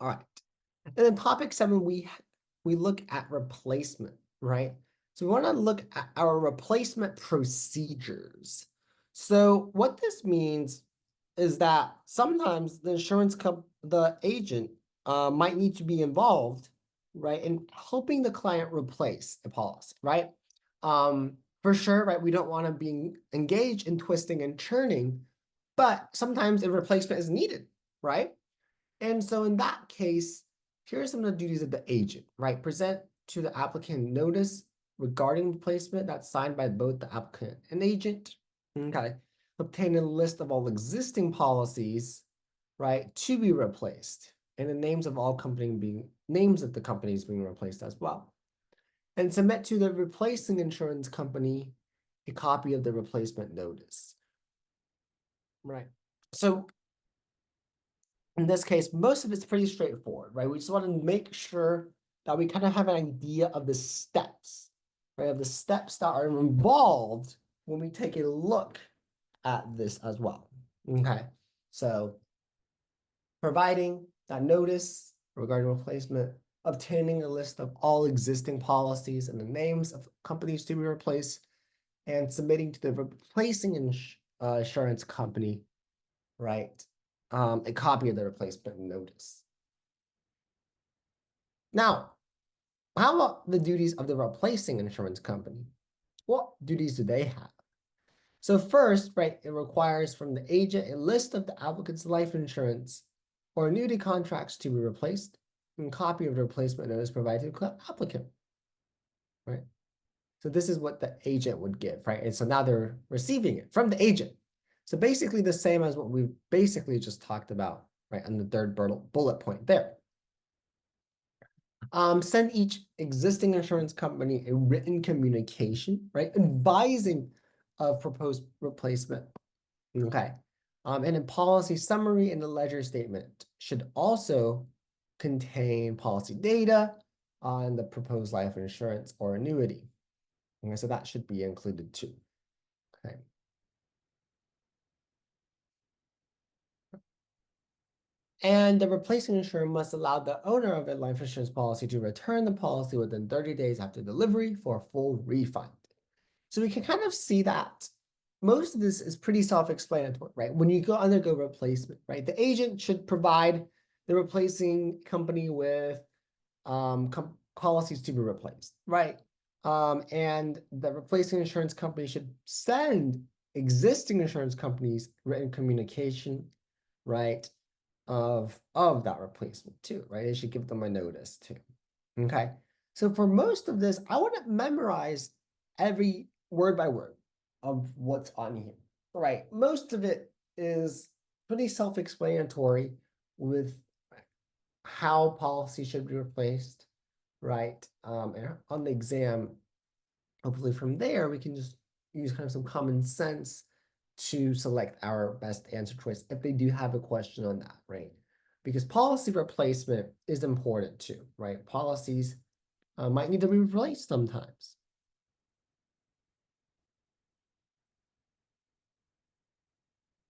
All right. And then topic 7, we look at replacement, right? So we want to look at our replacement procedures. So what this means is that sometimes the agent might need to be involved, right, in helping the client replace a policy, right? For sure, right? We don't want to be engaged in twisting and churning, but sometimes a replacement is needed, right? And so in that case, here are some of the duties of the agent, right? Present to the applicant notice regarding replacement that's signed by both the applicant and agent. Okay. Obtain a list of all existing policies, right, to be replaced, and the names of the companies being replaced as well. And submit to the replacing insurance company a copy of the replacement notice. Right. So in this case, most of it's pretty straightforward, right? We just want to make sure that we kind of have an idea of the steps, right? Of the steps that are involved when we take a look at this as well. Okay, so providing that notice regarding replacement, obtaining a list of all existing policies and the names of companies to be replaced, and submitting to the replacing insurance company, right? A copy of the replacement notice. Now, how about the duties of the replacing insurance company? What duties do they have? So first, right, it requires from the agent a list of the applicant's life insurance or annuity contracts to be replaced, and a copy of the replacement notice provided to the applicant, right? So this is what the agent would give, right? And so now they're receiving it from the agent. So basically the same as what we've basically just talked about, right, on the third bullet point there. Send each existing insurance company a written communication, right, advising of proposed replacement. Okay. And a policy summary and a ledger statement should also contain policy data on the proposed life insurance or annuity. Okay, so that should be included too. Okay. And the replacing insurer must allow the owner of a life insurance policy to return the policy within 30 days after delivery for a full refund. So we can kind of see that most of this is pretty self-explanatory, right? When you undergo replacement, right? The agent should provide the replacing company with policies to be replaced, right? And the replacing insurance company should send existing insurance companies written communication, right? Of that replacement too, right? They should give them a notice too. Okay. So for most of this, I wouldn't memorize every word by word of what's on here, right? Most of it is pretty self-explanatory with how policy should be replaced, right? And on the exam, hopefully from there, we can just use kind of some common sense to select our best answer choice if they do have a question on that, right? Because policy replacement is important too, right? Policies might need to be replaced sometimes.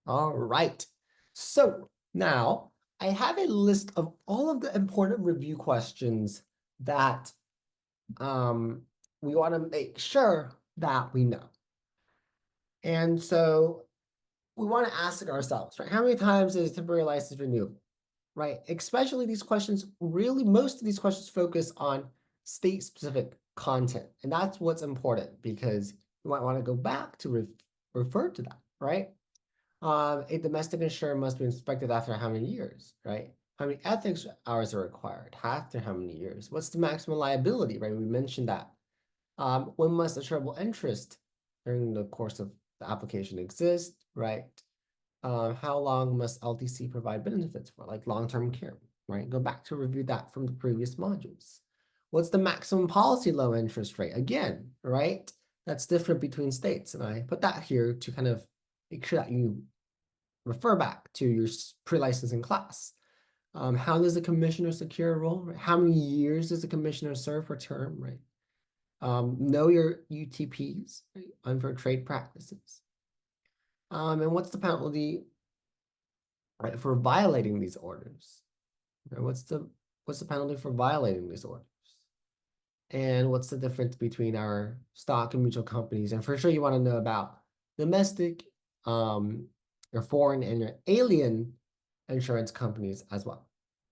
All right. So now I have a list of all of the important review questions that we want to make sure that we know. And so we want to ask ourselves, right? How many times is temporary license renewable? Right? Especially these questions, really, most of these questions focus on state-specific content. And that's what's important because you might want to go back to refer to that, right? A domestic insurer must be inspected after how many years, right? How many ethics hours are required? After how many years? What's the maximum liability, right? We mentioned that. When must insurable interest during the course of the application exist, right? How long must LTC provide benefits for, like long-term care, right? Go back to review that from the previous modules. What's the maximum policy low interest rate? Again, right? That's different between states. And I put that here to kind of make sure that you refer back to your pre-licensing class. How does the commissioner secure a role? Right? How many years does the commissioner serve for term, right? Know your UTPs, right? Unfair trade practices. And what's the penalty, right, for violating these orders? Right? What's the penalty for violating these orders? And what's the difference between our stock and mutual companies? And for sure, you want to know about domestic, your foreign, and your alien insurance companies as well.